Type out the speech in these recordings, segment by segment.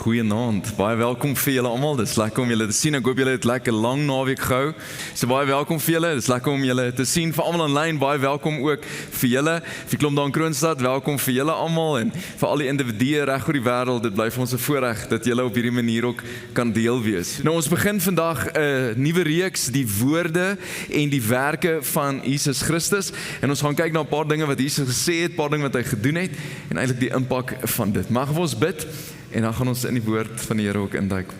Goeienaand, baie welkom vir julle almal. Dis lekker om julle te sien. Ek hoop julle het lekker lang naweek gehou. So baie welkom vir julle. Dis lekker om julle te sien. Vir almal aanlyn, baie welkom ook vir julle. Vir klomp daar in Kroonstad, welkom vir julle almal en vir al die individue reg oor die wêreld. Dit bly vir ons 'n voorreg dat julle op hierdie manier ook kan deel wees. Nou ons begin vandag 'n nuwe reeks, die woorde en die werke van Jesus Christus. En ons gaan kyk na 'n paar dinge wat Jesus gesê het, 'n paar dinge wat hy gedoen het en eintlik die impak van dit. Mag ons bid. En dan gaan ons in die woord van die Here ook induik.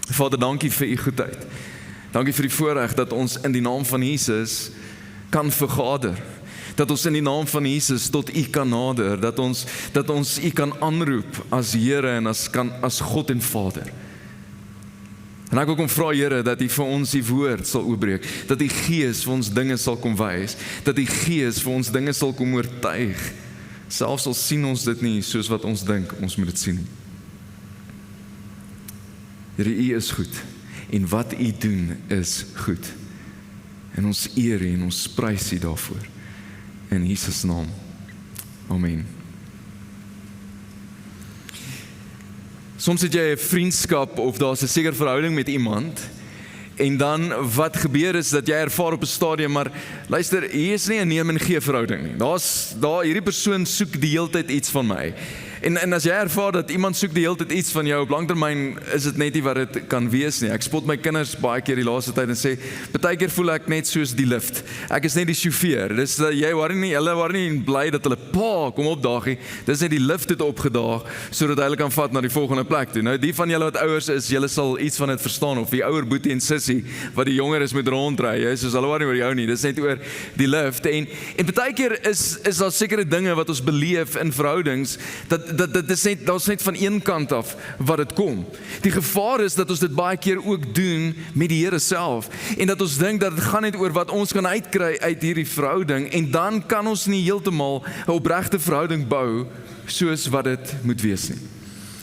Vader, dankie vir u goedheid. Dankie vir die voorreg dat ons in die naam van Jesus kan vergader. Dat ons in die naam van Jesus tot u kan nader. Dat ons u kan aanroep as Here en as God en Vader. En ek wil kom vra, Here, dat u vir ons die woord sal oopbreek. Dat die Gees vir ons dinge sal kom wys. Dat die Gees vir ons dinge sal kom oortuig. Selfs al sien ons dit nie soos wat ons dink ons moet dit sien nie. Here, u is goed en wat u doen is goed. En ons eer u en ons prys u daarvoor. In Jesus naam. Amen. Soms het jy 'n vriendskap of daar's 'n sekere verhouding met iemand. En dan wat gebeur is dat jy ervaar op 'n stadium, maar luister, hier is nie 'n neem en gee verhouding nie. Hierdie persoon soek die hele tyd iets van my. En as jy ervaar dat iemand soek die hele tyd iets van jou, op langtermyn is dit net nie wat dit kan wees nie. Ek spot my kinders baie keer die laaste tyd en sê, partykeer voel ek net soos die lift. Ek is net die sjofeur. Dis hulle worry nie bly dat hulle pa kom opdaag nie. Dis net die lift het opgedaag sodat hulle kan vat na die volgende plek toe. Nou die van julle wat ouers is, julle sal iets van dit verstaan, of die ouer boetie en sussie wat die jonger is met rondry. Jy soos hulle worry oor jou nie. Dis net oor die lift. En partykeer is daar sekere dinge wat ons beleef in verhoudings daar's net van een kant af wat dit kom. Die gevaar is dat ons dit baie keer ook doen met die Here self en dat ons dink dat dit gaan net oor wat ons kan uitkry uit hierdie verhouding en dan kan ons nie heeltemal 'n opregte verhouding bou soos wat dit moet wees nie.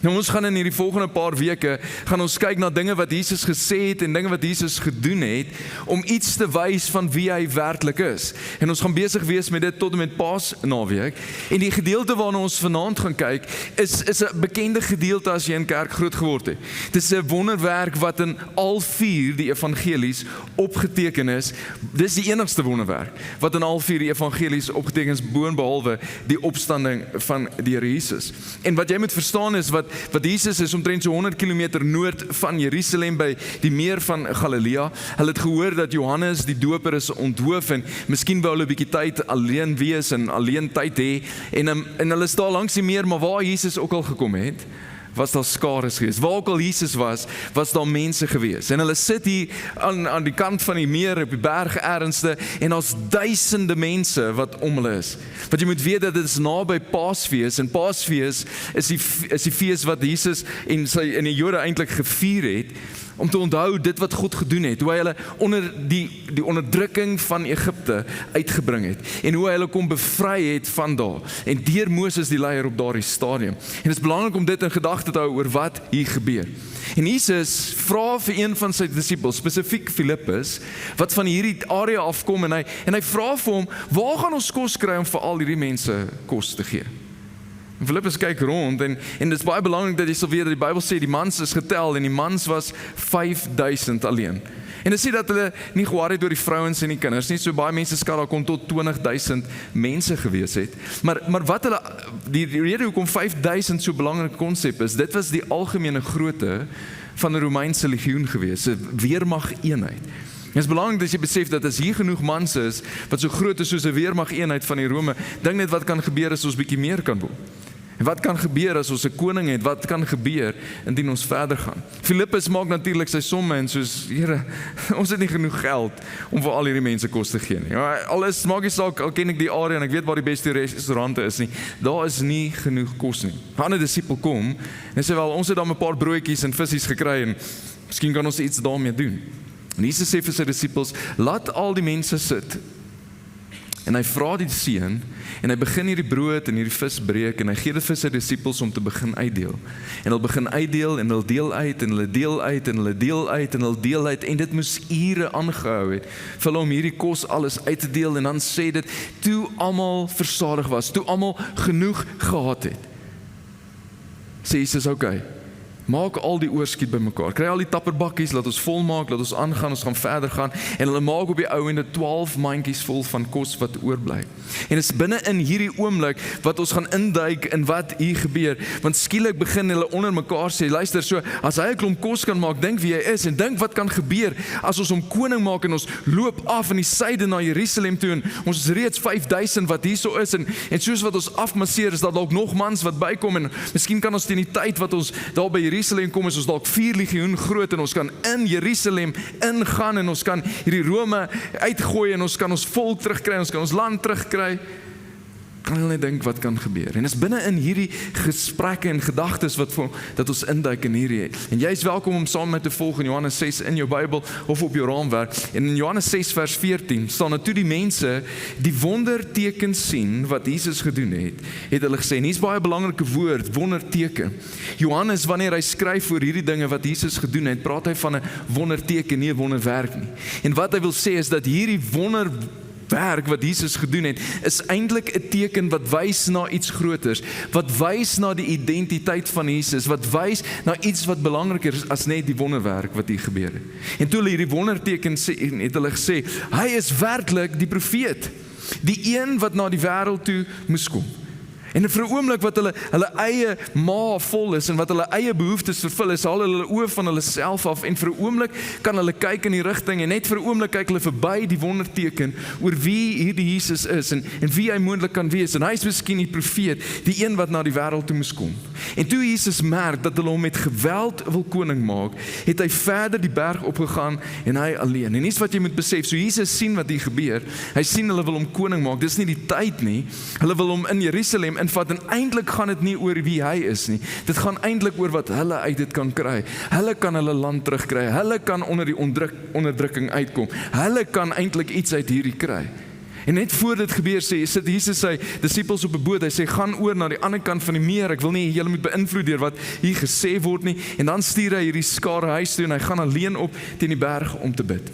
Nou ons gaan in hierdie volgende paar weke gaan ons kyk na dinge wat Jesus gesê het en dinge wat Jesus gedoen het om iets te wys van wie hy werklik is. En ons gaan besig wees met dit tot en met Paasnaweek. En die gedeelte waarna ons vanaand gaan kyk is 'n bekende gedeelte as jy in kerk groot geword het. Dit is 'n wonderwerk wat in al 4 die evangelies opgeteken is. Dis die enigste wonderwerk wat in al 4 die evangelies opgeteken is boonbehalwe die opstanding van die Here Jesus. En wat jy moet verstaan is wat Jesus is omtrent so 100 kilometer noord van Jerusalem by die meer van Galilea. Hulle het gehoor dat Johannes die doper is onthoof en miskien wou hulle 'n bietjie tyd alleen wees en alleen tyd hê en hulle is daar langs die meer, maar waar Jesus ook al gekom het, was daar skares gewees. Waar ook al Jesus was daar mense gewees. En hulle sit hier aan die kant van die meer op die berg ernsde en daar's duisende mense wat om hulle is. Want jy moet weet dat dit is naby Paasfees en Paasfees is die fees wat Jesus en die Jode eintlik gevier het om te onthou dit wat God gedoen het, hoe hy hulle onder die onderdrukking van Egipte uitgebring het en hoe hy hulle kom bevry het van daar en deur Moses die leier op daardie stadium. En dit is belangrik om dit in gedagte te hou oor wat hier gebeur. En Jesus vra vir een van sy disippels, spesifiek Filippus, wat van hierdie area afkom en hy vra vir hom, waar gaan ons kos kry om vir al hierdie mense kos te gee? En Filippus kyk rond en dit is baie belangrik dat jy sal weet dat die Bybel sê die mans is getel en die mans was 5000 alleen. En dit sê dat hulle nie geworry het oor die vrouens en die kinders nie, so baie mense skat daar kon tot 20000 mense gewees het. Maar wat hulle, die rede hoekom 5000 so belangrike konsep is, dit was die algemene grootte van 'n Romeinse legioen gewees, 'n weermag-eenheid. Het is belangrik dat jy besef dat as hier genoeg mans is, wat so groot is soos 'n weermag-eenheid van die Rome, dink net wat kan gebeur as ons bietjie meer kan word. En wat kan gebeur as ons 'n koning het? Wat kan gebeur indien ons verder gaan? Filippus maak natuurlik sy somme en soos, Here, ons het nie genoeg geld om vir al hierdie mense kos te gee nie. Alles maak nie saak, al ken ek die area en ek weet waar die beste restaurante is nie. Daar is nie genoeg kos nie. 'n Ander disipel kom en sê wel, ons het dan 'n paar broodjies en visse gekry en miskien kan ons iets daarmee doen. En Jesus sê vir sy disippels, laat al die mense sit. En hy vra die seun en hy begin hierdie brood en hierdie vis breek en hy gee dit vir sy disippels om te begin uitdeel. En hulle begin uitdeel en hulle deel uit en hulle deel uit en hulle deel uit en hulle deel uit en dit moes ure aangehou het vir hulle om hierdie kos alles uit te deel en dan sê dit toe almal versadig was, toe almal genoeg gehad het. Sê Jesus, okay, Maak al die oorskiet bymekaar. Kry al die tapperbakkies, laat ons volmaak, laat ons aangaan, ons gaan verder gaan. En hulle maak op die ou ende 12 mandjies vol van kos wat oorbly. En dit is binne in hierdie oomblik wat ons gaan induik in wat hier gebeur. Want skielik begin hulle onder mekaar sê, luister, so as hy 'n klomp kos kan maak, dink wie hy is en dink wat kan gebeur as ons hom koning maak en ons loop af in die suide na Jerusalem toe en ons is reeds 5000 wat hierso is en soos wat ons afmasseer is daar dalk nog mans wat bykom en miskien kan ons teen die tyd wat ons daar by Jerusalem kom is ons dalk 4 legioen groot en ons kan in Jerusalem ingaan en ons kan hierdie Rome uitgooi en ons kan ons volk terugkry, ons kan ons land terugkry. Kan hulle net dink wat kan gebeur. En is binne in hierdie gesprekke en gedagtes dat ons induik in hierdie. En jy is welkom om saam met te volg in Johannes 6 in jou Bybel of op jou raamwerk. En in Johannes 6 vers 14 staan dat toe die mense die wonderteken sien wat Jesus gedoen het hulle gesê, en hier's baie belangrike woord, wonderteken. Johannes, wanneer hy skryf oor hierdie dinge wat Jesus gedoen het, praat hy van 'n wonderteken, nie 'n wonderwerk nie. En wat hy wil sê is dat hierdie wonderwerk wat Jesus gedoen het, is eintlik 'n teken wat wys na iets groters, wat wys na die identiteit van Jesus, wat wys na iets wat belangriker is as net die wonderwerk wat hier gebeur het. En toe hulle hierdie wonderteken sê, het hulle gesê, hy is werklik die profeet, die een wat na die wêreld toe moes kom. En vir 'n oomblik wat hulle eie maag vol is en wat hulle eie behoeftes vervul is, haal hulle oë van hulle self af en vir 'n oomblik kan hulle kyk in die rigting en net vir 'n oomblik kyk hulle verby die wonderteken oor wie hierdie Jesus is en wie hy moontlik kan wees. En hy is miskien die profeet, die een wat na die wêreld toe moes kom. En toe Jesus merk dat hulle hom met geweld wil koning maak, het hy verder die berg opgegaan en hy alleen. En iets wat jy moet besef, so Jesus sien wat hier gebeur, hy sien hulle wil hom koning maak, dis nie die tyd nie, hulle wil hom in Jerusalem invat en eintlik gaan dit nie oor wie hy is nie. Dit gaan eintlik oor wat hulle uit dit kan kry. Hulle kan hulle land terugkry. Hulle kan onder die onderdrukking uitkom. Hulle kan eintlik iets uit hierdie kry. En net voor dit gebeur sit Jesus sy disippels op 'n boot. Hy sê gaan oor na die ander kant van die meer. Ek wil nie julle moet beïnvloed deur wat hier gesê word nie. En dan stuur hy hierdie skare huis toe en hy gaan alleen op teen die berg om te bid.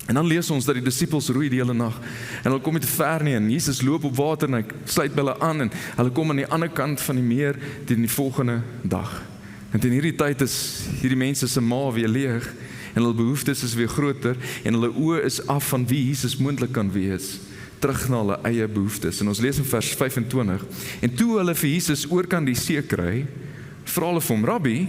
En dan lees ons dat die disippels roei die hele nag en hulle kom nie te ver nie en Jesus loop op water en hy sluit by hulle aan en hulle kom aan die ander kant van die meer teen die volgende dag. En in hierdie tyd is hierdie mense se maag weer leeg en hulle behoeftes is weer groter en hulle oë is af van wie Jesus moontlik kan wees, terug na hulle eie behoeftes. En ons lees in vers 25, en toe hulle vir Jesus oorkant die see kry, vra hulle vir hom, Rabbi,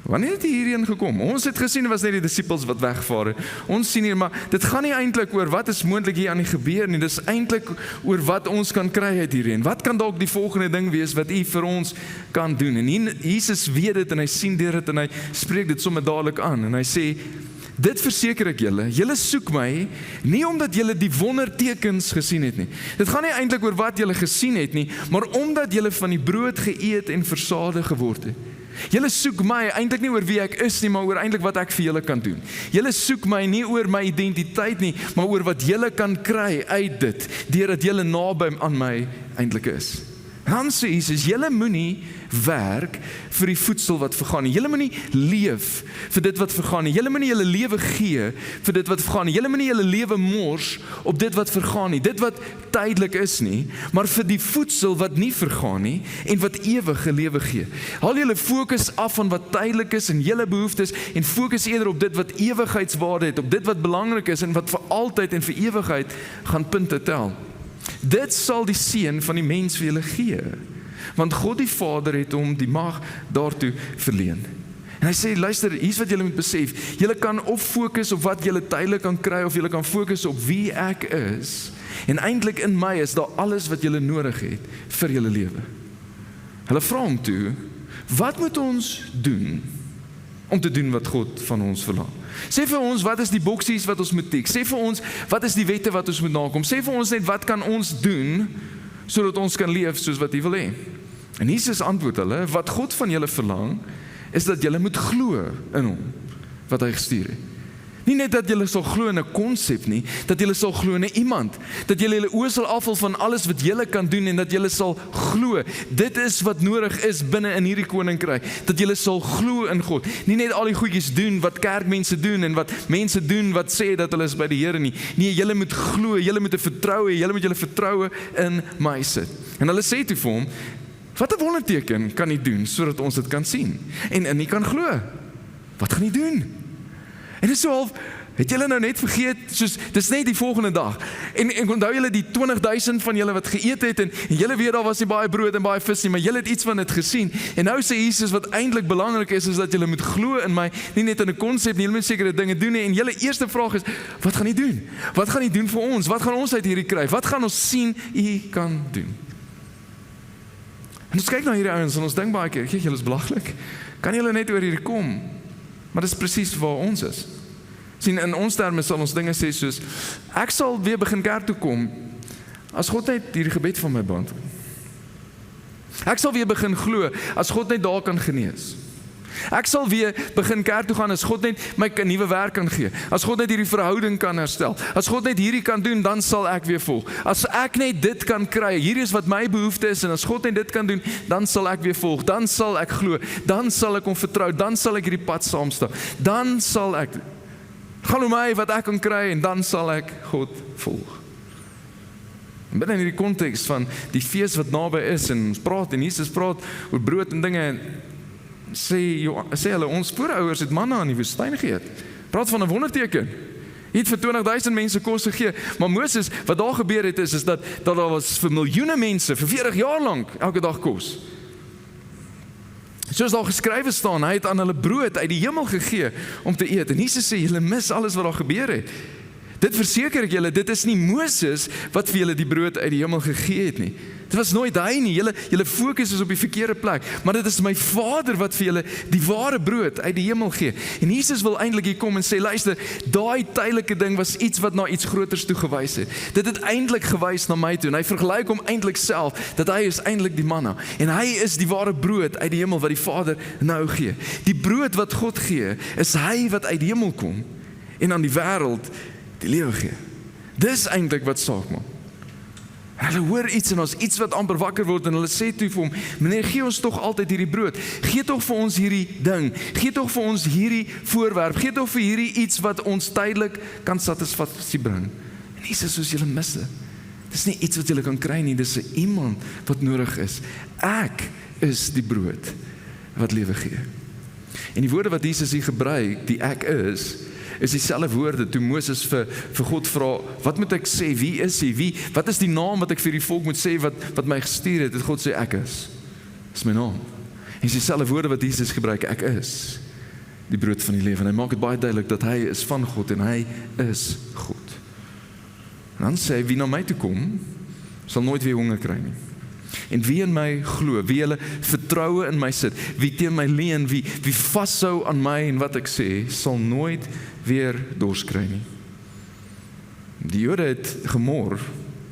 wanneer het jy hierheen gekom? Ons het gesien, was net die disippels wat wegvaar het. Ons sien hier, maar dit gaan nie eintlik oor wat is moontlik hier aan die gebeur nie, dit is eintlik oor wat ons kan kry uit hierheen. Wat kan dalk die volgende ding wees wat u vir ons kan doen? En Jesus weet dit en hy sien deur dit en hy spreek dit sommer dadelik aan en hy sê, dit verseker ek julle soek my nie omdat julle die wondertekens gesien het nie. Dit gaan nie eintlik oor wat julle gesien het nie, maar omdat julle van die brood geëet en versadig geword het. Julle soek my eintlik nie oor wie ek is nie, maar oor eintlik wat ek vir julle kan doen. Julle soek my nie oor my identiteit nie, maar oor wat julle kan kry uit dit, deurdat julle naby aan my eintlik is. Dan sê Jesus, julle moenie werk vir die voedsel wat vergaan nie. Julle moenie leef vir dit wat vergaan nie. Julle moenie julle lewe gee vir dit wat vergaan nie. Julle moenie julle lewe mors op dit wat vergaan nie. Dit wat tydelik is nie, maar vir die voedsel wat nie vergaan nie en wat ewige lewe gee. Haal julle fokus af van wat tydelik is en julle behoeftes en fokus eerder op dit wat ewigheidswaarde het, op dit wat belangrik is en wat vir altyd en vir ewigheid gaan punte tel. Dit sal die seun van die mens vir julle gee, want God die Vader het hom die mag daartoe verleen. En hy sê, luister, hier's wat julle moet besef, julle kan of fokus op wat julle tydelik kan kry, of julle kan fokus op wie ek is, en eintlik in my is daar alles wat julle nodig het vir julle lewe. Hulle vra hom toe, wat moet ons doen om te doen wat God van ons verlang? Sê vir ons, wat is die boksies wat ons moet tik? Sê vir ons, wat is die wette wat ons moet nakom? Sê vir ons net, wat kan ons doen, sodat ons kan leef soos wat hy wil hê? En Jesus antwoord hulle, wat God van julle verlang, is dat julle moet glo in hom, wat hy gestuur het. Nie net dat julle sal glo in 'n konsep nie, dat julle sal glo in 'n iemand, dat julle oë sal afval van alles wat julle kan doen en dat julle sal glo. Dit is wat nodig is binne in hierdie koninkryk, dat julle sal glo in God. Nie net al die goedjies doen wat kerkmense doen en wat mense doen wat sê dat hulle is by die Here nie. Nee, julle moet glo, julle moet 'n vertroue hê, julle moet julle vertroue in my sit. En hulle sê toe vir hom, Wat 'n wonderteken kan U doen sodat ons dit kan sien en U kan glo? Wat gaan U doen? En dit is so half, het julle nou net vergeet, soos, dis net die volgende dag, en onthou julle die 20,000 van julle wat geëet het, en julle weet daar was nie baie brood en baie vis nie, maar julle het iets van dit gesien, en nou sê Jesus wat eintlik belangrik is dat julle moet glo in my, nie net in 'n konsep nie, julle moet sekere dinge doen nie, en julle eerste vraag is, wat gaan U doen? Wat gaan U doen vir ons? Wat gaan ons uit hierdie kry? Wat gaan ons sien U kan doen? En ons kyk na hierdie ouens, en ons dink baie keer, julle is belaglik, kan julle net oor hierdie kom? Maar dis presies waar ons is. Sien, in ons terme sal ons dinge sê soos, ek sal weer begin kerk toe kom, as God net hierdie gebed van my beantwoord. Ek sal weer begin glo, as God net daar kan genees. Ek sal weer begin kerk toe gaan, as God net my 'n nuwe werk kan gee. As God net hierdie verhouding kan herstel. As God net hierdie kan doen, dan sal ek weer volg. As ek net dit kan kry, hier is wat my behoefte is, en as God net dit kan doen, dan sal ek weer volg. Dan sal ek glo. Dan sal ek hom vertrou. Dan sal ek hierdie pad saamstap. Dan sal ek gaan om my wat ek kan kry, en dan sal ek God volg. En binne in hierdie konteks van die fees wat naby is, en ons praat, en Jesus praat oor brood en dinge, sê hulle, ons voorouers het manna in die woestyn geëet. Praat van 'n wonderteken. Hy het vir 20,000 mense kos gegee, maar Moses, wat daar gebeur het is dat daar was vir miljoene mense, vir 40 jaar lank, elke dag kos. Soos daar geskrywe staan, hy het aan hulle brood uit die hemel gegee om te eet. En Jesus sê, julle mis alles wat daar gebeur het. Dit verseker ek julle, dit is nie Moses wat vir julle die brood uit die hemel gegee het nie. Dit was nooit hy nie, julle fokus is op die verkeerde plek, maar dit is my Vader wat vir julle die ware brood uit die hemel gee. En Jesus wil eintlik hier kom en sê, luister, daai tydelike ding was iets wat na iets groters toe gewys het. Dit het eintlik gewys na my toe, en hy vergelyk hom eintlik self, dat hy is eintlik die manna, en hy is die ware brood uit die hemel wat die Vader nou gee. Die brood wat God gee, is hy wat uit die hemel kom, en aan die wêreld die lewe gee. Dis eintlik wat saak maak. En hulle hoor iets en ons iets wat amper wakker word, en hulle sê toe vir hom, meneer, gee ons tog altyd hierdie brood, gee tog vir ons hierdie ding, gee tog vir ons hierdie voorwerp, gee tog vir hierdie iets wat ons tydelik kan satisfaksie bring. En Jesus, soos julle mis dit. Dis nie iets wat julle kan kry nie, dis iemand wat nodig is. Ek is die brood wat lewe gee. En die woorde wat Jesus hier gebruik, die ek is dieselfde woorde toe Moses vir God vra, wat moet ek sê, wie is hy, wat is die naam wat ek vir die volk moet sê, wat my gestuur het, God sê, ek is. Dis my naam. En dis dieselfde woorde wat Jesus gebruik, ek is die brood van die lewe, en hy maak dit baie duidelik, dat hy is van God, en hy is God. En dan sê hy, wie na my toe kom, sal nooit weer honger kry nie. En wie in my glo, wie hulle vertroue in my sit, wie teen my leun, wie vashou aan my en wat ek sê, sal nooit weer dors kry nie. Die Jode het gemor,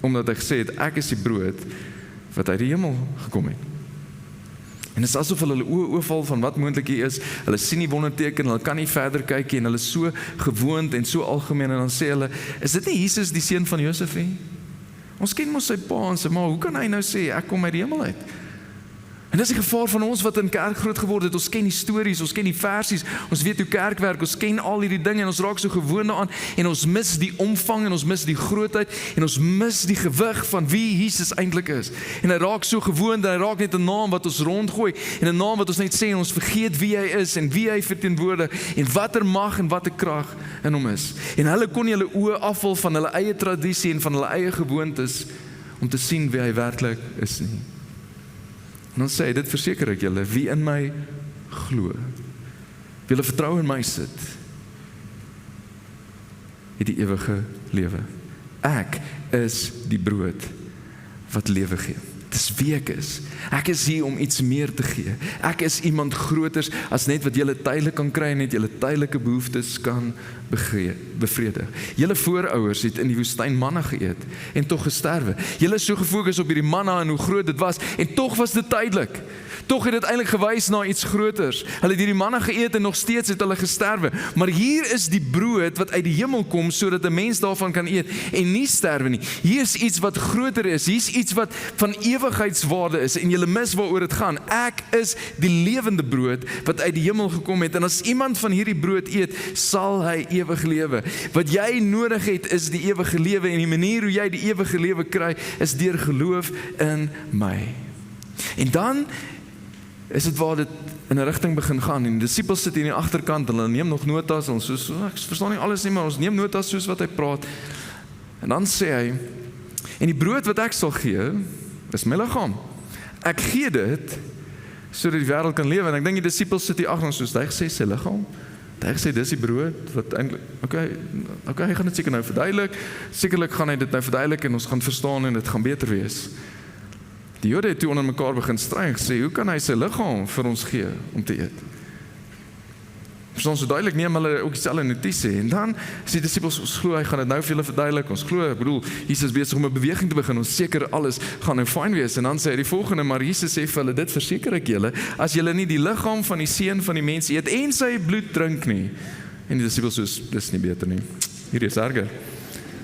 omdat hy gesê het, ek is die brood wat uit die hemel gekom het. En dit is asof hulle oorval van wat moontlik hier is, hulle sien die wonderteken, hulle kan nie verder kyk nie, en hulle is so gewoond en so algemeen, en dan sê hulle, is dit nie Jesus die seun van Josef nie? Ons ken mos sy pa en sy ma, hoe kan hy nou sê, ek kom uit die hemel uit? En dis die gevaar van ons wat in kerk groot geword het, ons ken die stories, ons ken die versies, ons weet hoe kerk werk, ons ken al hierdie dinge, en ons raak so gewoond daaraan, en ons mis die omvang, en ons mis die grootheid, en ons mis die gewig van wie Jesus eintlik is. En hy raak so gewoond, en hy raak net 'n naam wat ons rondgooi, en 'n naam wat ons net sê, en ons vergeet wie hy is, en wie hy verteenwoordig, en watter mag en watter krag in hom is. En hulle kon nie hulle oë afval van hulle eie tradisie, en van hulle eie gewoontes, om te sien wie hy werklik is nie. En dan sê hy, dit verseker ek julle, wie in my glo, wie hulle vertrou in my sit, het die ewige lewe. Ek is die brood wat lewe gee. Dis wie ek is. Ek is hier om iets meer te gee. Ek is iemand groters as net wat julle tydelik kan kry en net julle tydelike behoeftes kan bevredig. Julle voorouers het in die woestyn manna geëet en tog gesterwe. Julle is so gefokus op hierdie manna en hoe groot dit was en tog was dit tydelik. Tog het dit eintlik gewys na iets groters. Hulle het hierdie manna geëet en nog steeds het hulle gesterwe. Maar hier is die brood wat uit die hemel kom sodat 'n mens daarvan kan eet en nie sterwe nie. Hier is iets wat groter is. Hier is iets wat van ewigheidswaarde is en julle mis waaroor dit gaan. Ek is die lewende brood wat uit die hemel gekom het en as iemand van hierdie brood eet, sal hy ewig lewe. Wat jy nodig het is die ewige lewe en die manier hoe jy die ewige lewe kry is deur geloof in my. En dan is dit waar dit in 'n rigting begin gaan. En die disippels sit hier in die agterkant, hulle neem nog notas, ons soos, ek verstaan nie alles nie, maar ons neem notas soos wat hy praat. En dan sê hy, en die brood wat ek sal gee, is my liggaam. Ek gee dit, sodat die wêreld kan lewe. En ek dink die disippels sit hier agter ons soos, hy gesê sy liggaam, hy gesê dis die brood, wat eintlik, okay, hy gaan dit seker nou verduidelik, sekerlik gaan hy dit nou verduidelik, en ons gaan verstaan, en dit gaan beter wees. Die Jode het toe onder mekaar begin stry en gesê, hoe kan hy sy liggaam vir ons gee om te eet? Verstaan so duidelik neem hulle ook dieselfde notisie. En dan sê die disippels, ons glo hy gaan dit nou vir julle verduidelik. Ons glo, ek bedoel, Jesus is besig om 'n beweging te begin. Ons seker alles gaan nou fyn wees. En dan sê hy die volgende, maar Jesus sê vir hulle, dit verseker ek julle, as julle nie die liggaam van die seun van die mens eet en sy bloed drink nie. En die disippels soos, dis nie beter nie. Hierdie is erger.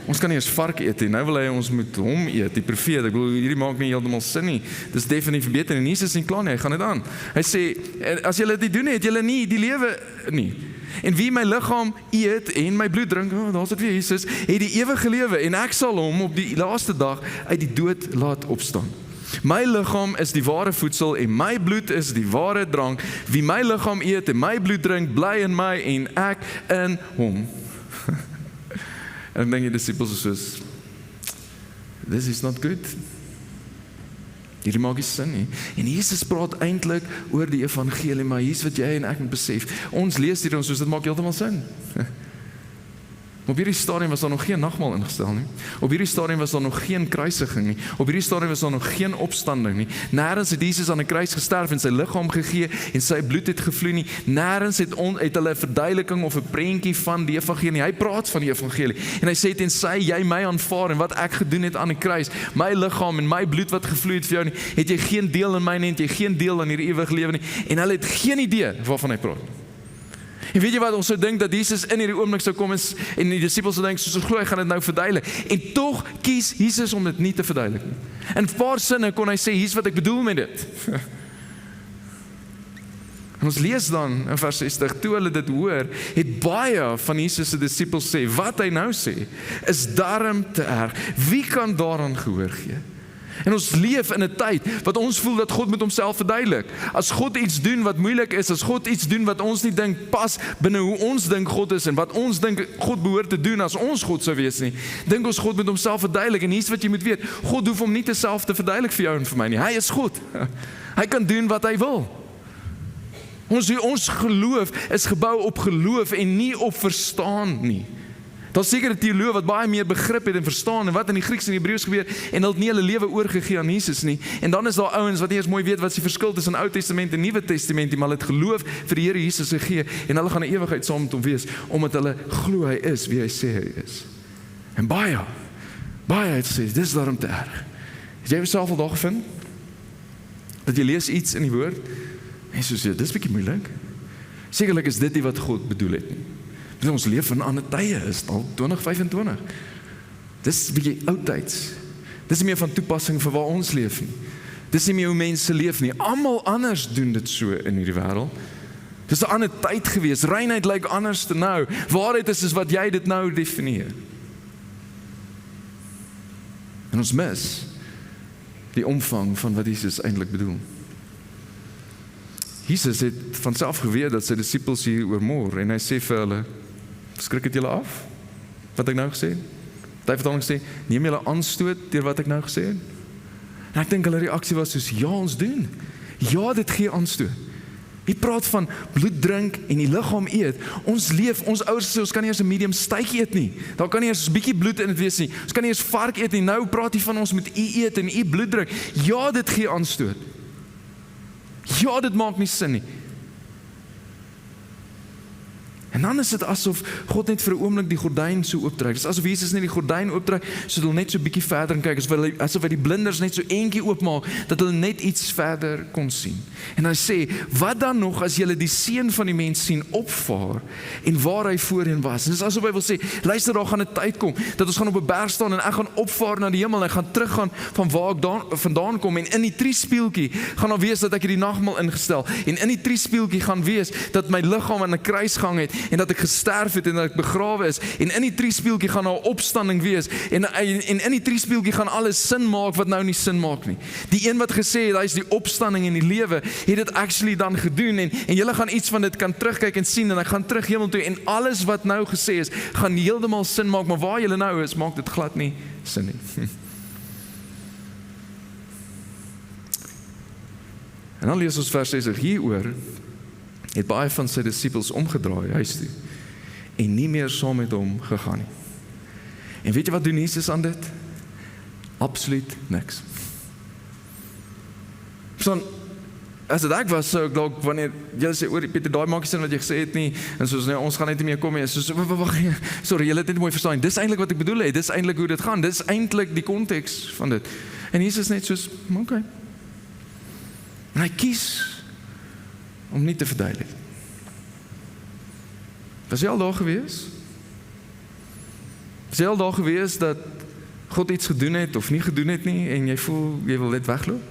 Ons kan nie eens vark eet nie, nou wil hy ons moet hom eet, die profeet, ek bedoel, hierdie maak nie heeltemal sin nie, dis definitief beter, en Jesus is nie klaar nie, hy gaan dit aan. Hy sê, as julle dit doen, het julle nie die lewe nie. En wie my liggaam eet en my bloed drink, daar is dit weer Jesus, het die ewige lewe, en ek sal hom op die laaste dag uit die dood laat opstaan. My liggaam is die ware voedsel en my bloed is die ware drank. Wie my liggaam eet en my bloed drink, bly in my en ek in hom. En ek dink die disippels is soos, this is not good. Hierdie maak nie sin nie. En Jesus praat eintlik oor die evangelie, maar hier's wat jy en ek moet besef. Ons lees hier ons soos dit maak heeltemal sin. Op hierdie stadium was daar nog geen nagmaal ingestel nie. Op hierdie stadium was daar nog geen kruisiging nie. Op hierdie stadium was daar nog geen opstanding nie. Nêrens het Jesus aan 'n kruis gesterf en sy liggaam gegee en sy bloed het gevloei nie. Nêrens het hulle 'n verduideliking of 'n prentjie van die evangelie. Hy praat van die evangelie en hy sê tensy jy my aanvaar en wat ek gedoen het aan die kruis, my liggaam en my bloed wat gevloei het vir jou nie, het jy geen deel in my nie, het jy geen deel aan hierdie ewige lewe nie. En hulle het geen idee waarvan hy praat. En weet jy wat, ons sou dink dat Jesus in hierdie oomblik sou kom en die disippels sou dink, soos ons glo, hy gaan dit nou verduidelik. En tog kies Jesus om dit nie te verduidelik nie. In 'n paar sinne kon hy sê, hier's wat ek bedoel met dit. En ons lees dan in vers 60, toe hulle dit hoor, het baie van Jesus se disippels sê, wat hy nou sê, is darm te erg. Wie kan daaraan gehoor gee? En ons leef in 'n tyd wat ons voel dat God moet homself verduidelik. As God iets doen wat moeilik is, as God iets doen wat ons nie dink pas binne hoe ons dink God is en wat ons dink God behoort te doen as ons God sou wees nie, dink ons God moet homself verduidelik. En hier's wat jy moet weet, God hoef hom nie te self te verduidelik vir jou en vir my nie. Hy is God. Hy kan doen wat hy wil. Ons geloof is gebou op geloof en nie op verstaan nie. Daar's seker 'n teoloog wat baie meer begrip het en verstaan en wat in die Grieks en die Hebreëus gebeur en hulle het nie hulle lewe oorgegee aan Jesus nie. En dan is daar ouens wat nie eens mooi weet wat die verskil tussen Ou Testament en Nuwe Testament nie, maar hulle het geloof vir die Here Jesus gegee en hulle gaan 'n ewigheid saam met hom wees omdat hulle glo hy is wie hy sê hy is. En baie het sê dis daarom te erg. Het jy jouself al daar gevind? Dat jy lees iets in die woord en so sê dis 'n bietjie moeilik. Sekerlik is dit nie wat God bedoel het nie. Ons leef in ander tye, is al 2025. Dis 'n bietjie oudtyds. Dis nie meer van toepassing vir waar ons leef nie. Dis nie meer hoe mense leef nie. Almal anders doen dit so in hierdie wêreld. Dis 'n ander tyd gewees. Reinheid lyk anders te nou. Waarheid is wat jy dit nou definieer. En ons mis die omvang van wat Jesus eintlik bedoel. Jesus het van self geweet dat sy disippels hier oormoor en hy sê vir hulle, skrik het julle af? Wat ek nou gesê het? Hy het dan gesê, neem julle aanstoot deur wat ek nou gesê het? En ek dink hulle reaksie was soos, ja ons doen. Ja, dit gee aanstoot. Hy praat van bloed drink en die liggaam eet. Ons leef, ons ouers sê, ons kan nie eens 'n medium steak eet nie. Daar kan nie eens 'n bietjie bloed in dit wees nie. Ons kan nie eens vark eet nie. Nou praat hy van ons moet eet en bloed drink. Ja, dit gee aanstoot. Ja, dit maak nie sin nie. En dan is dit asof God net vir 'n oomblik die gordyn so ooptrek. Dit is asof Jesus net die gordyn ooptrek, so hulle net so 'n bietjie verder kan kyk, asof hy die blinders net so eentjie oopmaak, dat hulle net iets verder kon sien. En hy sê, wat dan nog as julle die seun van die mens sien opvaar, en waar hy voorheen was. En dit is asof hy wil sê, luister, daar gaan 'n tyd kom, dat ons gaan op 'n berg staan, en ek gaan opvaar na die hemel, en ek gaan teruggaan van waar ek vandaan kom, en in die triespieeltjie gaan daar wees dat ek die nagmaal ingestel, en in die triespieeltjie gaan wees, dat my liggaam aan 'n kruis gehang het, en dat ek gesterf het en dat ek begrawe is, en in die triespieeltjie gaan daar opstanding wees, en in die triespieeltjie gaan alles sin maak wat nou nie sin maak nie. Die een wat gesê het, hy is die opstanding en die lewe, het dit actually dan gedoen, en julle gaan iets van dit kan terugkyk en sien, en ek gaan terug hemel toe, en alles wat nou gesê is, gaan heeltemal sin maak, maar waar julle nou is, maak dit glad nie sin nie. En dan lees ons vers 6, hieroor het baie van sy disippels omgedraai huis toe en nie meer saam met hom gegaan nie. En weet jy wat doen Jesus aan dit? Absoluut niks. So, as dit ek was, sou ek dalk wanneer jy sê, oor Pieter, daai maak nie sin wat jy gesê het nie, en soos nee, ons gaan net nie meer kom nie, soos sorry, jy het dit mooi verstaan. Dis eintlik wat ek bedoel het, dis eintlik hoe dit gaan, dis eintlik die konteks van dit. En Jesus net soos, okay. En hy kies om nie te verduidelik. Was jy al daar gewees? Was jy al daar gewees dat God iets gedoen het of nie gedoen het nie en jy voel jy wil net wegloop?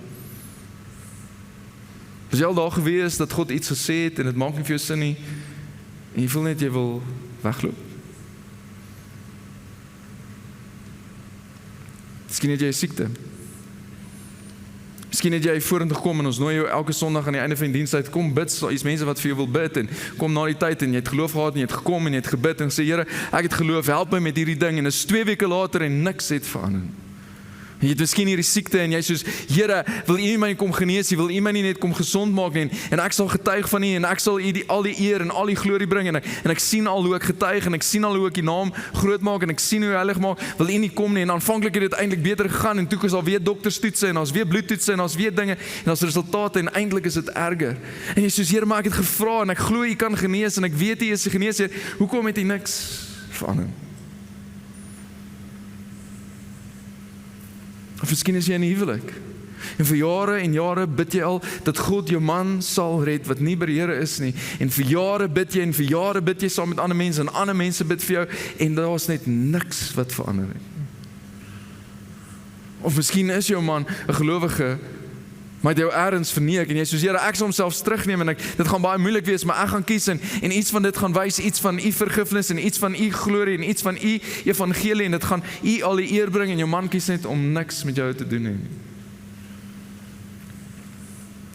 Was jy al daar gewees dat God iets gesê het en dit maak nie vir jou sin nie en jy voel net jy wil wegloop? Miskien het jy 'n siekte. Miskien het jy vorentoe gekom en ons nooi jou elke Sondag aan die einde van die dienstyd, kom bid, daar is mense wat vir jou wil bid en kom na die tyd en jy het geloof gehad en jy het gekom en jy het gebid en sê, Here, ek het geloof, help my met hierdie ding en is 2 weke later en niks het verander. En jy het miskien hierdie siekte en jy soos, Here, wil U my kom genees, wil U my nie net kom gesond maak nie, en ek sal getuig van U en ek sal U al die eer en al die glorie bring en ek sien al hoe ek getuig en ek sien al hoe ek U naam groot maak en ek sien hoe heilig maak, wil U nie kom nie en aanvanklik het dit eintlik beter gegaan en toe is al weer dokterstoetse en ons weer bloedtoetse en ons weer dinge en ons resultate en eintlik is dit erger. En jy soos, Here, maar ek het gevra en ek glo U kan genees en ek weet U is die geneesheer, hoekom het U niks verander? Of miskien is jy in 'n huwelik. En vir jare en jare bid jy al dat God jou man sal red wat nie by die Here is nie. En vir jare bid jy en vir jare bid jy saam met ander mense en ander mense bid vir jou en daar is net niks wat verander het. Of miskien is jou man 'n gelowige, maar het jou ergens verneek en jy soos, Here, ek sal homself terugneem en dit gaan baie moeilik wees, maar ek gaan kies en iets van dit gaan wys, iets van U vergifnis en iets van U glorie en iets van U evangelie en dit gaan U al die eer bring en jou man kies net om niks met jou te doen nie.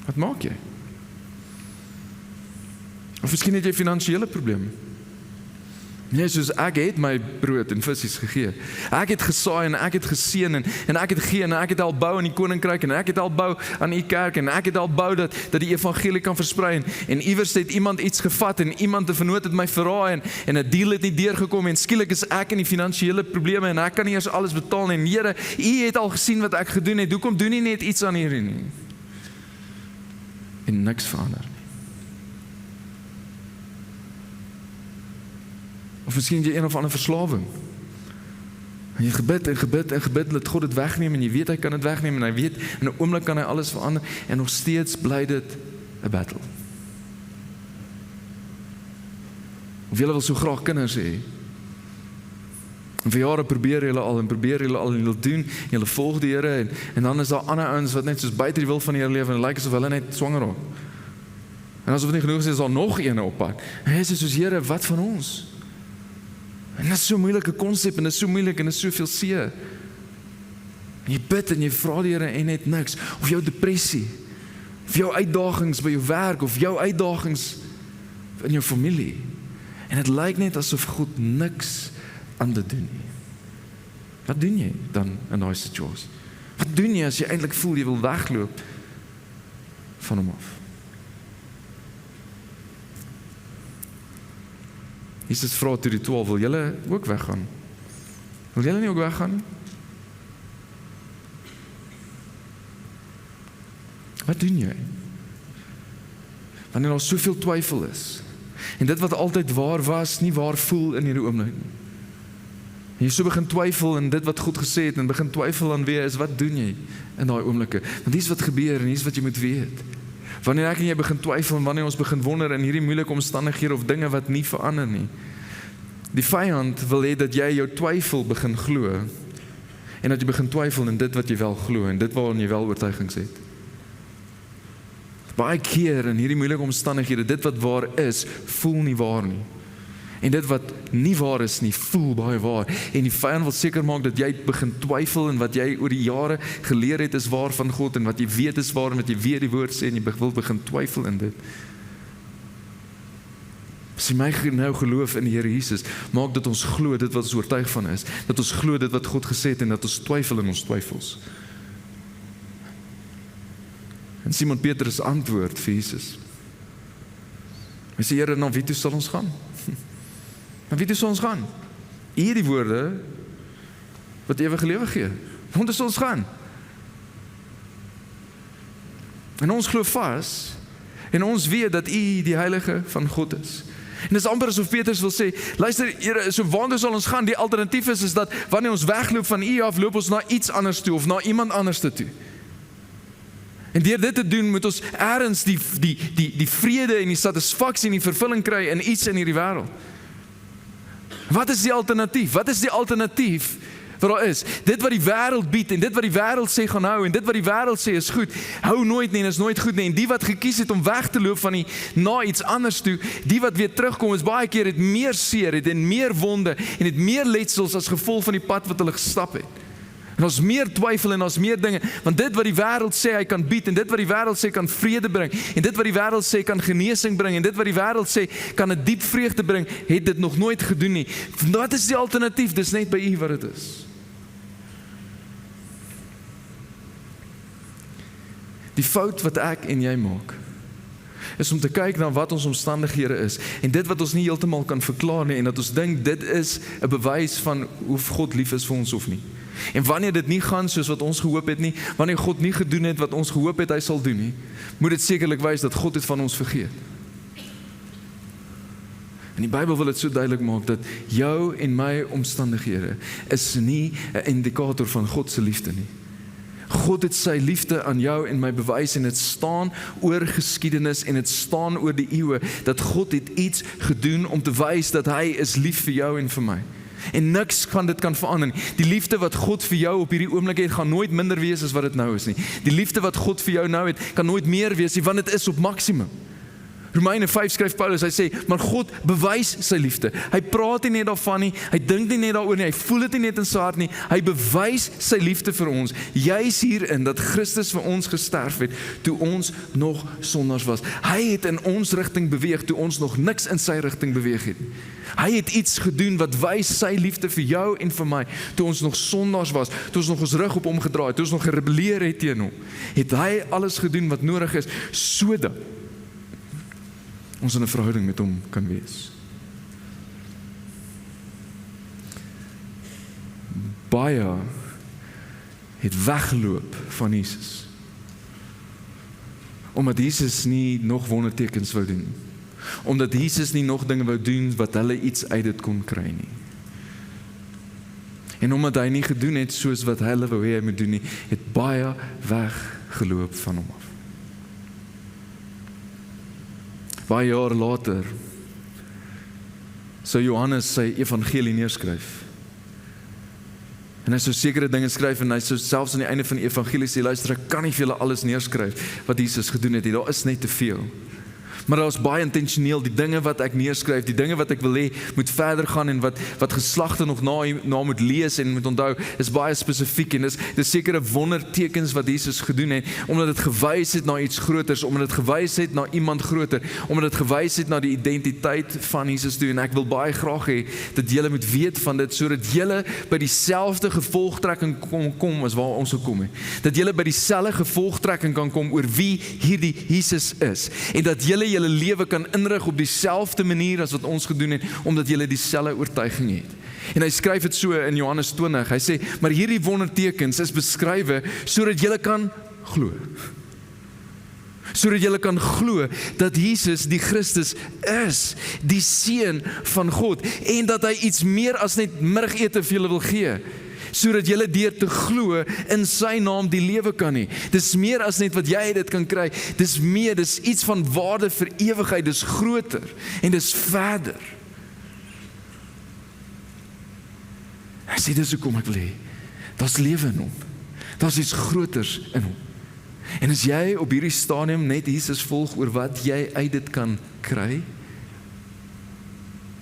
Wat maak jy? Of miskien het jy finansiële probleme. Nee, soos ek het my brood en visies gegee. Ek het gesaai en ek het geseën en ek het gegee en ek het al bou aan die koninkryk en ek het al bou aan U kerk en ek het al bou dat die evangelie kan versprei en iewers het iemand iets gevat en iemand 'n vernoot het my verraai en 'n deal het nie deurgekom en skielik is ek in die finansiële probleme en ek kan nie eers alles betaal nie. En Here, U het al gesien wat ek gedoen het. Hoekom doen U net iets aan hierdie nie? En niks verander. Of miskien jy een of ander verslawing. En jy gebid en gebid en gebid, dat God dit wegneem en jy weet hy kan dit wegneem en hy weet in 'n oomblik kan hy alles verander en nog steeds bly dit 'n battle. Of jy wil so graag kinders hê. En vir jare probeer julle al en julle doen, julle volg die Here en dan is daar ander ouens wat net soos buite die wil van die Here leef en lyk asof hulle net swanger raak. En asof dit nie genoeg is daar nog een op pad. En hy sê soos, Here, wat van ons? En dit is so 'n moeilike konsep en dit is so moeilik en dit is soveel seer. En jy bid en jy vra die Here en net niks. Of jou depressie, of jou uitdagings by jou werk, of jou uitdagings in jou familie. En dit lyk net asof God niks aan dit doen nie. Wat doen jy dan in daai situasie? Wat doen jy as jy eintlik voel jy wil wegloop van hom af? Jesus vra toe die 12, wil julle ook weggaan? Wil julle nie ook weggaan nie? Wat doen jy? Wanneer daar soveel twyfel is, en dit wat altyd waar was, nie waar voel in hierdie oomblik nie. En jy so begin twyfel in dit wat God gesê het, en begin twyfel aan wie is, wat doen jy in daai oomblikke? Want dis wat gebeur, en dis wat jy moet weet. Wanneer ek en jy begin twyfel, en wanneer ons begin wonder in hierdie moeilike omstandighede of dinge wat nie verander nie. Die vyand wil hê dat jy jou twyfel begin glo, en dat jy begin twyfel in dit wat jy wel glo, en dit waarin jy wel oortuigings het. Baie keer in hierdie moeilike omstandighede, dit wat waar is, voel nie waar nie. En dit wat nie waar is nie, voel baie waar. En die vyand wil seker maak dat jy begin twyfel en wat jy oor die jare geleer het is waar van God en wat jy weet is waar en wat jy weet die woord sê en jy wil begin twyfel in dit. As jy my nou geloof in die Here Jesus, maak dat ons glo dit wat ons oortuig van is, dat ons glo dit wat God gesê het en dat ons twyfel in ons twyfels. En Simon Petrus antwoord vir Jesus. Hy sê, Here, na wie toe sal ons gaan? Na wie toe sal ons gaan? Hier die woorde wat ewige lewe gee. Want toe sal ons gaan. En ons glo vas en ons weet dat U die Heilige van God is. En dis amper asof Petrus wil sê, luister, Here, so waartoe sal ons gaan? Die alternatief is dat wanneer ons wegloop van U af, loop ons na iets anders toe of na iemand anders toe. En deur dit te doen, moet ons ergens die vrede en die satisfaksie en die vervulling kry in iets in hierdie wêreld. Wat is die alternatief? Wat is die alternatief wat daar is? Dit wat die wêreld bied en dit wat die wêreld sê gaan hou en dit wat die wêreld sê is goed, hou nooit nie en is nooit goed nie. En die wat gekies het om weg te loop van na iets anders toe, die wat weer terugkom is baie keer het meer seer, het en meer wonde en het meer letsels as gevolg van die pad wat hulle gestap het. En ons meer twyfel en ons meer dinge, want dit wat die wêreld sê hy kan bied en dit wat die wêreld sê kan vrede bring en dit wat die wêreld sê kan genesing bring en dit wat die wêreld sê kan 'n diep vreugde bring, het dit nog nooit gedoen nie. Wat is die alternatief? Dis net by U wat dit is. Die fout wat ek en jy maak, is om te kyk na wat ons omstandighede is en dit wat ons nie heeltemal kan verklaar nie en dat ons dink dit is 'n bewys van hoe God lief is vir ons of nie. En wanneer dit nie gaan soos wat ons gehoop het nie, wanneer God nie gedoen het wat ons gehoop het hy sal doen nie, moet dit sekerlik wys dat God het van ons vergeet. En die Bybel wil dit so duidelik maak dat jou en my omstandighede is nie 'n indikator van God se liefde nie. God het sy liefde aan jou en my bewys en het staan oor geskiedenis en het staan oor die eeue dat God het iets gedoen om te wys dat hy is lief vir jou en vir my. En niks kan dit verander nie. Die liefde wat God vir jou op hierdie oomblik het, gaan nooit minder wees as wat dit nou is nie. Die liefde wat God vir jou nou het, kan nooit meer wees nie, want dit is op maksimum. Romeine 5 skryf Paulus, hy sê, maar God bewys sy liefde. Hy praat nie net daarvan nie, hy dink nie net daaroor nie, hy voel dit nie net in sy hart nie, hy bewys sy liefde vir ons. Juis hierin dat Christus vir ons gesterf het, toe ons nog sondaars was. Hy het in ons rigting beweeg, toe ons nog niks in sy rigting beweeg het. Hy het iets gedoen wat wys sy liefde vir jou en vir my, toe ons nog sondaars was, toe ons nog ons rug op hom gedraai het, toe ons nog gerebelleer het teen hom, het hy alles gedoen wat nodig is, sodat ons in 'n verhouding met hom kan wees. Baie het weggeloop van Jesus, omdat Jesus nie nog wondertekens wou doen, omdat Jesus nie nog dinge wou doen wat hulle iets uit dit kon kry nie. En omdat hy nie gedoen het soos wat hulle wou hê hy moet doen nie, het baie weggeloop van hom af. Baie jare later sou Johannes sy evangelie neerskryf. En hy sou sekere dinge skryf en hy sou selfs aan die einde van die evangelie sê, luister, ek kan nie vir julle alles neerskryf wat Jesus gedoen het nie, daar is net te veel. Maar daar is baie intentioneel, die dinge wat ek neerskryf, die dinge wat ek wil hê, moet verder gaan en wat geslagte nog na moet lees en moet onthou, is baie spesifiek en dis sekere wondertekens wat Jesus gedoen het, omdat dit gewys het na iets groters, omdat dit gewys het na iemand groter, omdat dit gewys het na die identiteit van Jesus toe, en ek wil baie graag hê, dat julle moet weet van dit, sodat julle by dieselfde gevolgtrekking kom as waar ons gekom het, dat julle by dieselfde gevolgtrekking kan kom oor wie hierdie Jesus is, en dat julle lewe kan inrig op dieselfde manier as wat ons gedoen het, omdat julle dieselfde oortuiging het. En hy skryf dit so in Johannes 20, hy sê, maar hierdie wondertekens is beskrywe, sodat julle kan glo. Sodat julle kan glo, dat Jesus die Christus is, die Seun van God, en dat hy iets meer as net middagete vir julle wil gee, sodat julle deur te glo in sy naam die lewe kan hê. Dis meer as net wat jy dit kan kry, dis iets van waarde vir ewigheid, dis groter, en dis verder. Hy sê, dis hoekom ek wil hê, daar's lewe in hom, daar's iets groters in hom. En as jy op hierdie stadium net Jesus volg oor wat jy uit dit kan kry,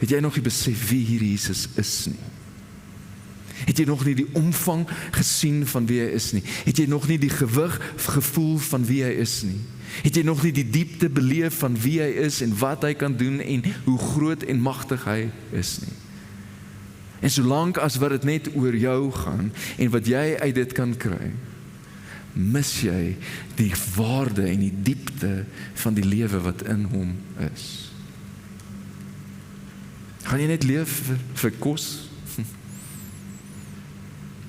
Het jy nog nie besef wie hierdie Jesus is nie? Het jy nog nie die omvang gesien van wie hy is nie? Het jy nog nie die gewig gevoel van wie hy is nie? Het jy nog nie die diepte beleef van wie hy is en wat hy kan doen en hoe groot en magtig hy is nie? En solank as wat dit net oor jou gaan en wat jy uit dit kan kry, mis jy die waarde en die diepte van die lewe wat in hom is. Gaan jy net leef vir kos?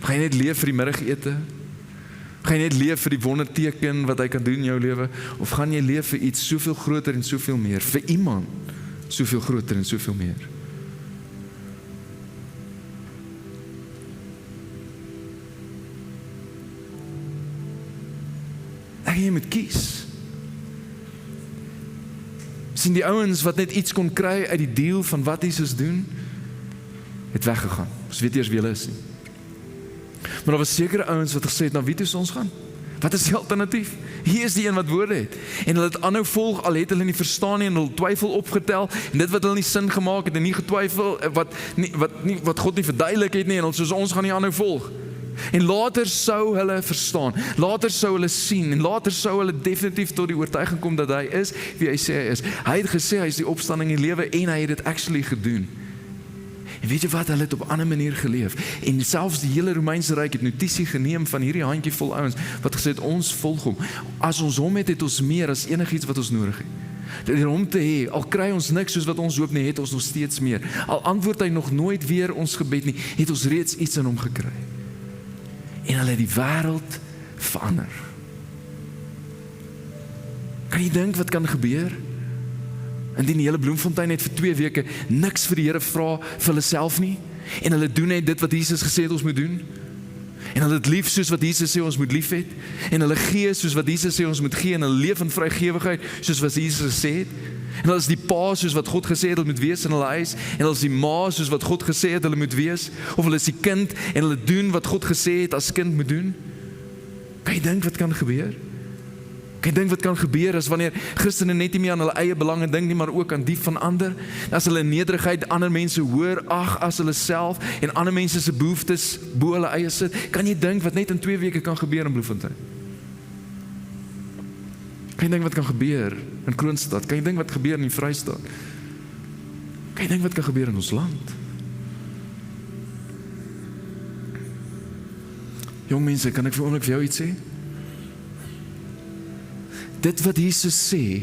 Gaan jy net leef vir die middagete? Gaan jy net leef vir die wonderteken wat hy kan doen in jou lewe? Of gaan jy leef vir iets soveel groter en soveel meer? Vir iemand soveel groter en soveel meer? En jy moet kies. Sien die ouens wat net iets kon kry uit die deal van wat Jesus doen, het weggegaan. Ons weet eers wie hulle is nie. Maar daar was sekere ouens wat gesê het, nou wie toe ons gaan? Wat is die alternatief? Hier is die een wat woorde het. En hulle het aanhou volg, al het hulle nie verstaan nie, en hulle twyfel opgetel, en dit wat hulle nie sin gemaak het, en nie getwyfel, wat God nie verduidelik het nie, en soos ons gaan nie aanhou volg. En later sou hulle verstaan, later sou hulle sien, en later sou hulle definitief tot die oortuiging kom dat hy is wie hy sê hy is. Hy het gesê hy is die opstanding en lewe, en hy het dit actually gedoen. En weet jy wat, hulle het op 'n ander manier geleef. En selfs die hele Romeinse ryk het notisie geneem van hierdie handjie vol ouens wat gesê het, ons volg hom. As ons hom het ons meer as enigiets wat ons nodig het. Deur hom te hê, al kry ons niks soos wat ons hoop nie, het ons nog steeds meer. Al antwoord hy nog nooit weer ons gebed nie, het ons reeds iets in hom gekry. En hulle het die wêreld verander. Kan jy dink wat kan gebeur? Indien die hele Bloemfontein net vir 2 weke niks vir die Here vra vir hulle self nie, en hulle doen net dit wat Jesus gesê het ons moet doen, en hulle het lief soos wat Jesus sê ons moet lief het, en hulle gee soos wat Jesus sê ons moet gee, en hulle leef in vrygewigheid soos wat Jesus gesê het, en hulle is die pa soos wat God gesê het hulle moet wees in hulle huis, en hulle is die ma soos wat God gesê het hulle moet wees, of hulle is die kind, en hulle doen wat God gesê het as kind moet doen. Kan jy dink wat kan gebeur? Kan jy dink wat kan gebeur as wanneer Christene net nie meer aan hulle eie belange dink nie, maar ook aan die van ander? As hulle in nederigheid ander mense hoor ag as hulle self en ander mense se behoeftes bo hulle eie sit, kan jy dink wat net in 2 weke kan gebeur in Bloemfontein? Kan jy dink wat kan gebeur in Kroonstad? Kan jy dink wat gebeur in die Vrystaat? Kan jy dink wat kan gebeur in ons land? Jong mense, kan ek vir oomblik vir jou iets sê? Dit wat Jesus sê,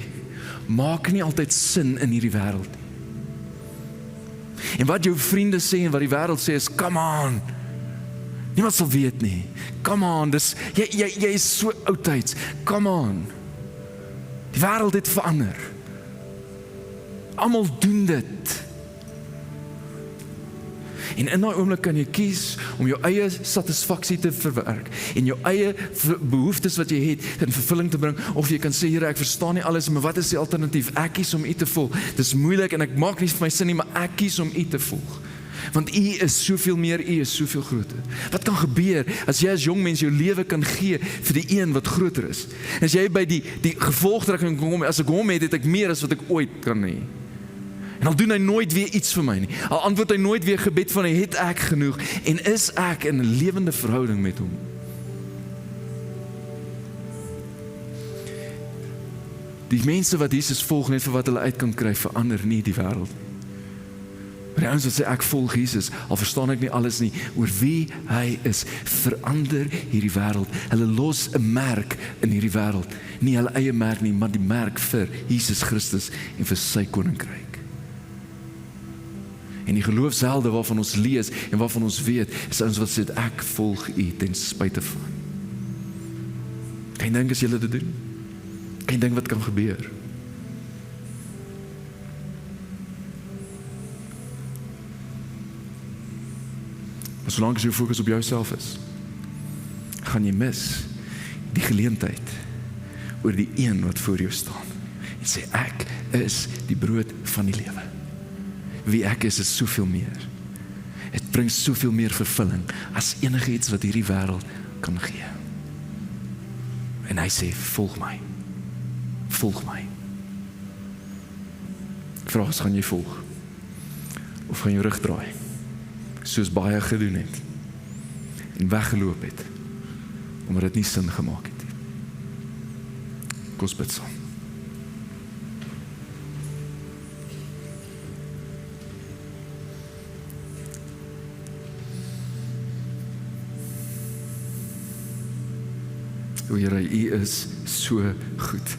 maak nie altyd sin in hierdie wêreld nie. En wat jou vriende sê en wat die wêreld sê is, come on, niemand sal weet nie, come on, jy is so oudtyds, come on, die wêreld het verander, almal doen dit. En in daai oomblik kan jy kies om jou eie satisfaksie te verwerk en jou eie behoeftes wat jy het in vervulling te bring, of jy kan sê, Here, ek verstaan nie alles, maar wat is die alternatief? Ek kies om U te volg. Dis moeilik en ek maak nie vir my sin nie, maar ek kies om U te volg. Want U is soveel meer, U is soveel groter. Wat kan gebeur as jy as jong mens jou lewe kan gee vir die een wat groter is? As jy by die gevolgtrekking kom, as ek hom het ek meer as wat ek ooit kan hê. En al doen hy nooit weer iets vir my nie. Al antwoord hy nooit weer gebed van hy, het ek genoeg en is ek in 'n lewende verhouding met hom. Die mense wat Jesus volg net vir wat hulle uit kan kry, verander nie die wêreld. Maar die ouens wat sê ek volg Jesus, al verstaan ek nie alles nie, oor wie hy is, verander hierdie wêreld. Hulle los 'n merk in hierdie wêreld. Nie hulle eie merk nie, maar die merk vir Jesus Christus en vir sy koninkryk. En die geloofshelde waarvan ons lees en waarvan ons weet, is ons wat sê, ek volg U ten spyte van. Kan jy dink as julle dit doen? Kan jy dink wat kan gebeur? Maar solank as jou fokus op jouself is, gaan jy mis die geleentheid oor die een wat voor jou staan en sê, ek is die brood van die lewe. Wie ek is soveel meer. Het bring soveel meer vervulling as enige iets wat hierdie wêreld kan gee. En hy sê, volg my. Volg my. Ek vra, as gaan jy volg? of gaan jou rug draai, soos baie gedoen het, en weggeloop het, omdat dit nie sin gemaak het. Kom ons bid saam. O Here, U is so goed.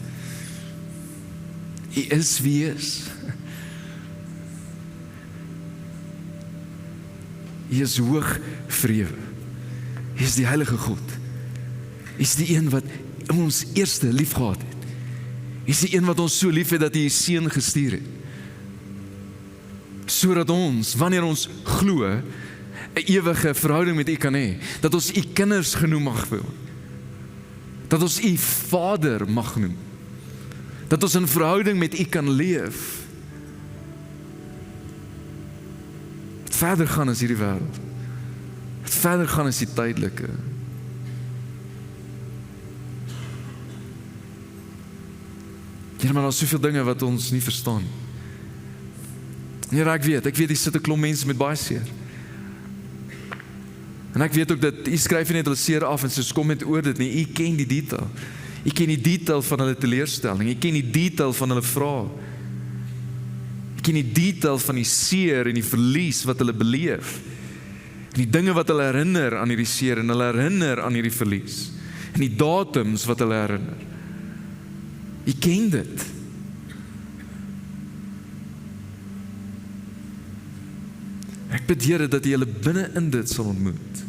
U is wie U is. U is hoog verhewe. U is die heilige God. U is die een wat ons eerste lief gehad het. U is die een wat ons so lief het dat U U seun gestuur het. Sodat ons, wanneer ons glo, 'n ewige verhouding met U kan hê, dat ons U kinders genoem mag word. Dat ons U Vader mag noem. Dat ons in verhouding met U kan leef. Het verder gaan as hierdie wêreld. Het verder gaan as die tydelike. Ja, maar daar is soveel dinge wat ons nie verstaan. Ja, ek weet, hier sit 'n klomp mense met baie seer. En ek weet ook dat U skryf nie net hulle seer af en soos kom met oor dit nie. U ken die detail. U ken die detail van hulle teleurstelling. U ken die detail van hulle vrae. U ken die detail van die seer en die verlies wat hulle beleef. En die dinge wat hulle herinner aan hierdie seer en hulle herinner aan hierdie verlies. En die datums wat hulle herinner. U ken dit. Ek bid Here dat U hulle binne in dit sal ontmoet.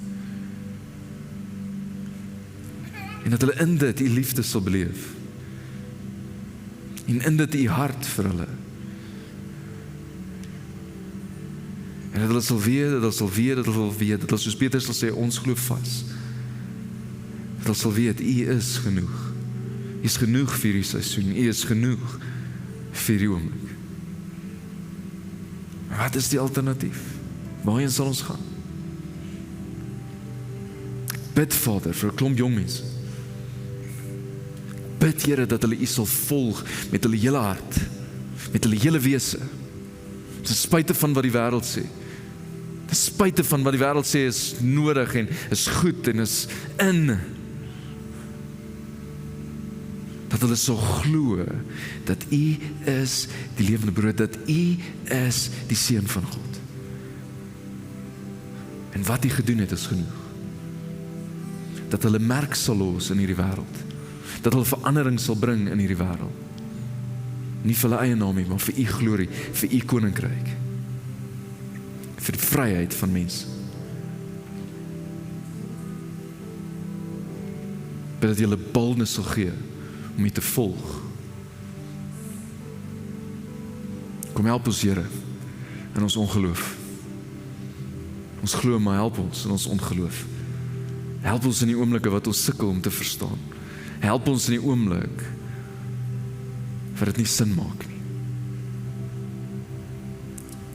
En dat hulle in dit U liefde sal beleef. En in dit U hart vir hulle. En dat hulle sal weet, dat hulle sal weet, dat hulle sal weet, dat hulle soos Petrus sal sê, ons glo vas. Dat hulle sal weet, U is genoeg. U is genoeg vir hierdie seisoen. U is genoeg vir die oomblik. Wat is die alternatief? Waarheen sal ons gaan? Bid Vader vir 'n klomp jong mense. Bid Here dat hulle U sal volg met hulle hele hart, met hulle hele wese. Ten spyte van wat die wêreld sê. Ten spyte van wat die wêreld sê is nodig en is goed en is in. Dat hulle sal glo dat U is die lewende brood, dat U is die Seun van God. En wat U gedoen het is genoeg. Dat hulle merk sal los in hierdie wêreld. Dat hulle verandering sal bring in hierdie wêreld. Nie vir hulle eie naam nie, maar vir U glorie, vir U koninkryk. Vir die vryheid van mense. Bid dat U hulle boldness sal gee om U te volg. Kom help ons Here in ons ongeloof. Ons glo, maar help ons in ons ongeloof. Help ons in die oomblikke wat ons sukkel om te verstaan. Help ons in die oomblik wat dit nie sin maak nie.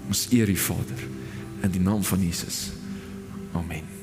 Ons eer U Vader in die naam van Jesus. Amen.